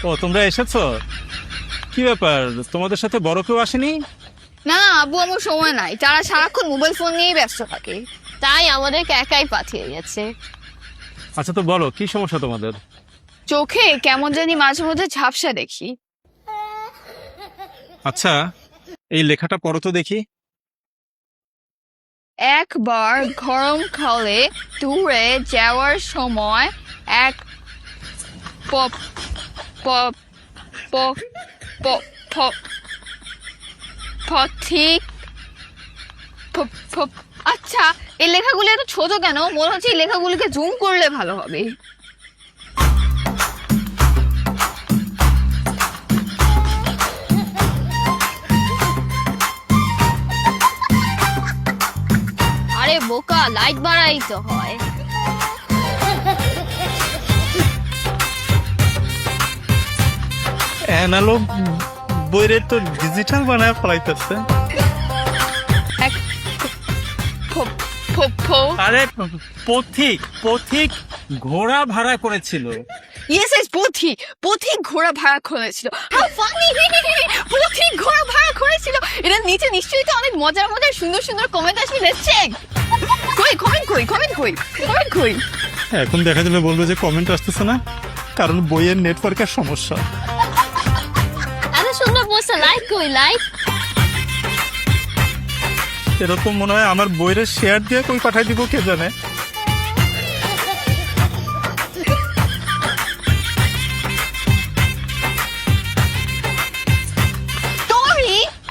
ও তোমরা এসেছো? কি ব্যাপার, তোমাদের সাথে বড় কেউ আসেনি? না আব্বু, আমার সময় নাই, তারা সারাক্ষণ মোবাইল ফোন নিয়েই ব্যস্ত থাকে, তাই আমাদেরকে একাই পাঠিয়ে গেছে। আচ্ছা তো বলো, কি সমস্যা তোমাদের? চোখে কেমন জানি মাঝে মধ্যে ঝাপসা দেখি। আচ্ছা, এই লেখাটা পড়ো তো দেখি। একবার গরমকালে ট্যুরে যাওয়ার সময় এক pop pop pop pop pop পথিক আচ্ছা, এই লেখাগুলি এত ছোট কেন? মনে হচ্ছে এই লেখাগুলিকে জুম করলে ভালো হবে। আরে বোকা, লাইট বাড়াই তো হয়। অ্যানালগ বইরে তো ডিজিটাল বানায় ফলাইতেছে। এক ফ- ফ- ফ- আরে পথিক পথিক ঘোড়া ভাড়া করেছিল। ইয়েস ইয়েস, পথিক ঘোড়া ভাড়া করেছিল। How funny! পথিক ঘোড়া ভাড়া করেছিল। এটা নিচে নিশ্চয়ই তো অনেক মজার মজার সুন্দর সুন্দর কমেন্ট আসবে, দেখছেন? কই। এখন দেখা যাবে বলবে যে কমেন্ট আসতেছে না, কারণ বইয়ের নেটওয়ার্কের সমস্যা। এত সুন্দর বলছে, লাইক লাইক। এরকম মনে হয় আমার বইয়ের শেয়ার দিয়ে কই পাঠাই দিব, কে জানে।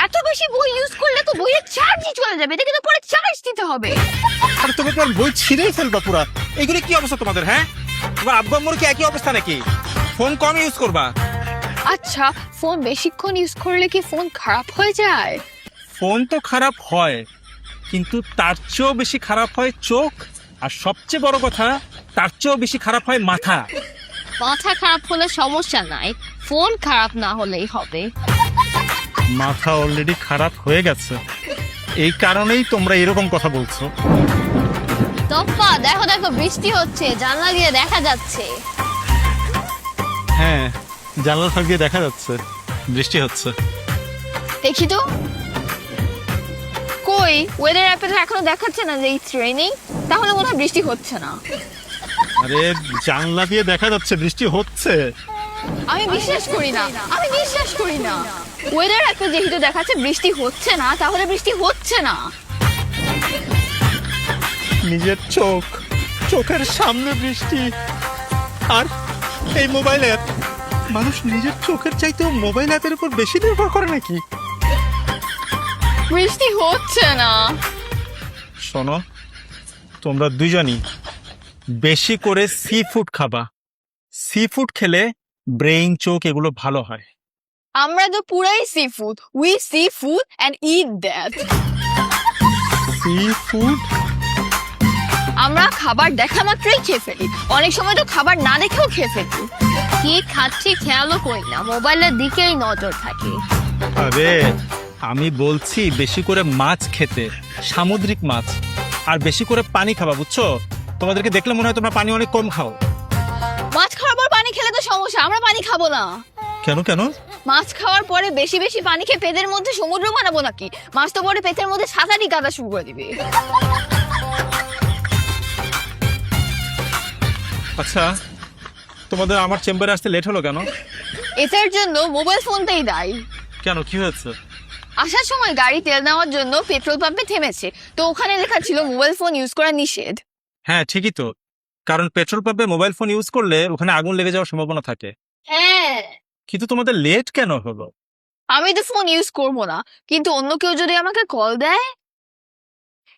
এত বেশি বই ইউজ করলে তো বইয়ের চার্জই চলে যাবে, এটা কিন্তু পরে চার্জ দিতে হবে। আর তুমি তো বই ছিঁড়েই ফেলবা পুরা। এগুলি কি অবস্থা তোমাদের? হ্যাঁ, তোমার আব্বু আম্মুর কি একই অবস্থা নাকি? ফোন কম ইউজ করবা। আচ্ছা, ফোন বেশিক্ষণ ইউজ করলে কি ফোন খারাপ হয়ে যায়? ফোন তো খারাপ হয়, কিন্তু তার চেয়েও বেশি খারাপ হয় চোখ, আর সবচেয়ে বড় কথা তার চেয়েও বেশি খারাপ হয় মাথা। মাথা খারাপ হলে সমস্যা নাই, ফোন খারাপ না হলেই হবে। মাথা অলরেডি খারাপ হয়ে গেছে, এই কারণেই তোমরা এরকম কথা বলছো। তোপ্পা দেখো দেখো, বৃষ্টি হচ্ছে, জানলা দিয়ে দেখা যাচ্ছে। হ্যাঁ, জানলার ফাঁক দিয়ে দেখা যাচ্ছে বৃষ্টি হচ্ছে। দেখি তো, কই ওয়েদার অ্যাপে তো এখনো দেখাচ্ছে না যে ইটস রেইনিং, তাহলে মনে হয় বৃষ্টি হচ্ছে না। আরে জানলা দিয়ে দেখা যাচ্ছে বৃষ্টি হচ্ছে। আমি বিশ্বাস করি না। ওয়েদার অ্যাপে যেহেতু দেখাচ্ছে বৃষ্টি হচ্ছে না, তাহলে বৃষ্টি হচ্ছে না। নিজের চোখের সামনে বৃষ্টি, আর এই মোবাইল অ্যাপ। মানুষ নিজের চোখের চাইতেও মোবাইল অ্যাপের উপর বেশি নির্ভর করে নাকি? বৃষ্টি হচ্ছে না। শোনো, তোমরা দুজনই বেশি করে সি ফুড খাবা। সি ফুড খেলে ব্রেইন, চোখ এগুলো ভালো হয়। আমরা তো পুরাই sea food, we see food and eat that. Sea food? আমরা খাবার দেখা মাত্রই খেয়ে ফেলি, অনেক সময় তো খাবার না দেখেও খেয়ে ফেলি। কি খাচ্ছি খেয়ালও করি না, মোবাইলের দিকেই নজর থাকে। আরে আমি বলছি বেশি করে মাছ খেতে, সামুদ্রিক মাছ, আর বেশি করে পানি খাবা, বুঝছো? তোমাদেরকে দেখলে মনে হয় তোমরা পানি অনেক কম খাও। মাছ খাওয়ার পর পানি খেলে তো সমস্যা, আমরা পানি খাবো না। কেন? মাছ খাওয়ার পরে বেশি বেশি পানি খেয়ে পেটের মধ্যে সমুদ্র বানাবো নাকি? মাছ তো পরে পেটের মধ্যে সাঁতারই কাটা শুরু করে দিবে। আচ্ছা, তোমাদের আমার চেম্বারে আসতে লেট হলো কেন? এটার জন্য মোবাইল ফোনটাই দায়ী। কেন, কি হয়েছে? আসার সময় গাড়ি তেল নেওয়ার জন্য পেট্রোল পাম্পে থেমেছে, তো ওখানে লেখা ছিল মোবাইল ফোন ইউজ করা নিষেধ। হ্যাঁ ঠিকই তো, কারণ পেট্রোল পাম্পে মোবাইল ফোন ইউজ করলে ওখানে আগুন লেগে যাওয়ার সম্ভাবনা থাকে। হ্যাঁ, কিন্তু তোমাদের লেট কেন হলো? আমি তো ফোন ইউজ করবো না, কিন্তু অন্য কেউ যদি আমাকে কল দেয়,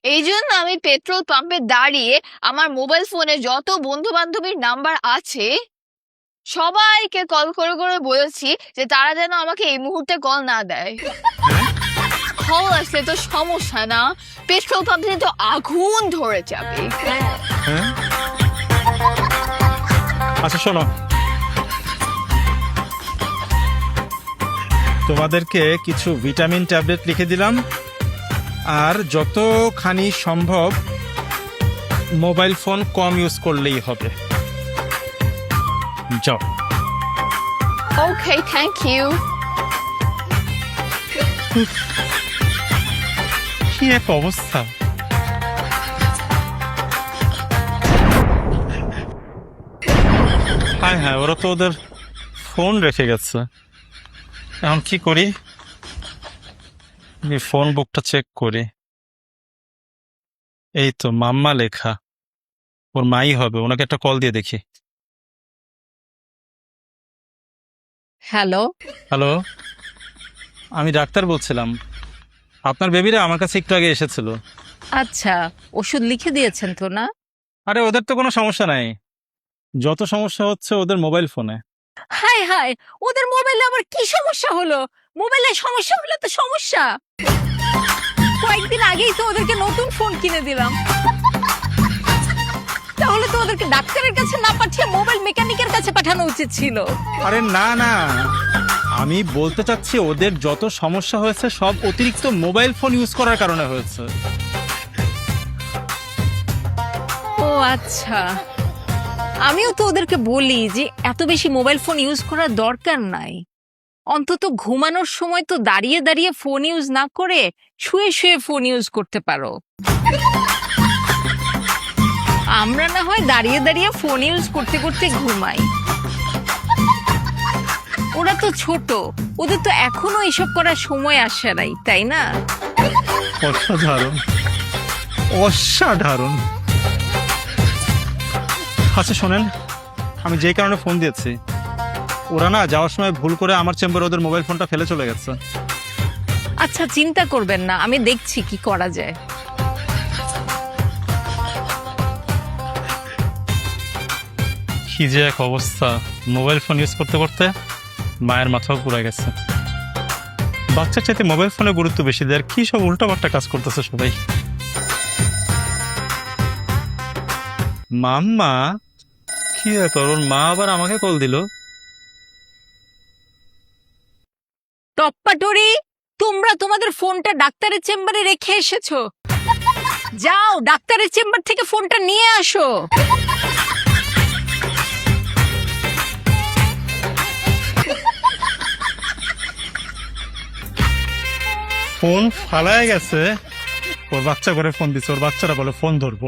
এই জন্য আমি পেট্রোল পাম্পে দাঁড়িয়ে আমার মোবাইল ফোনে যত বন্ধু বান্ধবীর নাম্বার আছে সবাইকে কল করে করে বলেছি যে তারা যেন আমাকে এই মুহূর্তে কল না দেয়। কল আসলে তো সমস্যা না, পেট্রোল পাম্পে তো আগুন ধরে যাবে। হ্যাঁ, আচ্ছা শোনো, তোমাদেরকে কিছু ভিটামিন ট্যাবলেট লিখে দিলাম, আর যতখানি সম্ভব মোবাইল ফোন কম ইউজ করলেই হবে। যাও। ওকে, থ্যাংক ইউ। কি এক অবস্থা! হ্যাঁ হ্যাঁ, ওরা তো ওদের ফোন রেখে গেছে। এখন কি করি? ফোন বুকটা চেক করি। এই তো মাম্মা লেখা, ওর মাই হবে। ওনাকে একটা কল দিয়ে দেখি। হ্যালো, হ্যালো, আমি ডাক্তার বলছিলাম। আপনার বেবিরা আমার কাছে একটু আগে এসেছিল। আচ্ছা, ওষুধ লিখে দিয়েছেন তো না? আরে ওদের তো কোনো সমস্যা নাই, যত সমস্যা হচ্ছে ওদের মোবাইল ফোনে। হায় হায়, ওদের মোবাইলে আবার কি সমস্যা হলো? মোবাইলে সমস্যা হলে তো সমস্যা। কয়েকদিন আগেই তো ওদেরকে নতুন ফোন কিনে দিলাম। তাহলে তো ওদেরকে ডাক্তারের কাছে না পাঠিয়ে মোবাইল মেকানিকের কাছে পাঠানো উচিত ছিল। আরে না না, আমি বলতে চাচ্ছি ওদের যত সমস্যা হয়েছে সব অতিরিক্ত মোবাইল ফোন ইউজ করার কারণে হয়েছে। ও আচ্ছা, আমিও তো ওদেরকে বলি যে এত বেশি মোবাইল ফোন ইউজ করার দরকার নাই। অন্তত ঘুমানোর সময় তো দাঁড়িয়ে দাঁড়িয়ে ফোন ইউজ না করে শুয়ে শুয়ে ফোন ইউজ করতে পারো। আমরা না হয় দাঁড়িয়ে দাঁড়িয়ে ফোন ইউজ করতে করতে ঘুমাই। ওরা তো ছোট, ওদের তো এখনো এসব করার সময় আসে নাই, তাই না? অসাধারণ, অসাধারণ। আচ্ছা শোনেন, আমি যে কারণে ফোন দিয়েছি, ওরা না যাওয়ার সময় ভুল করে আমার চেম্বারে ওদের মোবাইল ফোনটা ফেলে চলে গেছে। আচ্ছা চিন্তা করবেন না, আমি দেখছি কি করা যায়। কি যে এক অবস্থা! মোবাইল ফোন ইউজ করতে করতে মায়ের মাথাও পুড়ে গেছে। বাচ্চার চাইতে মোবাইল ফোনে গুরুত্ব বেশি দেয়। আর কি সব উল্টাপাল্টা কাজ করতেছে সবাই। মাম্মা, কি ব্যাপার? ওর মা আবার আমাকে কল দিল। টপ্পাটরি, তোমরা তোমাদের ফোনটা ডাক্তারের চেম্বারে রেখে এসেছো। যাও ডাক্তারের চেম্বার থেকে ফোনটা নিয়ে আসো। ফোন ফালায় গেছে, ওর বাচ্চা করে ফোন দিচ্ছে। ওর বাচ্চারা বলে ফোন ধরবো।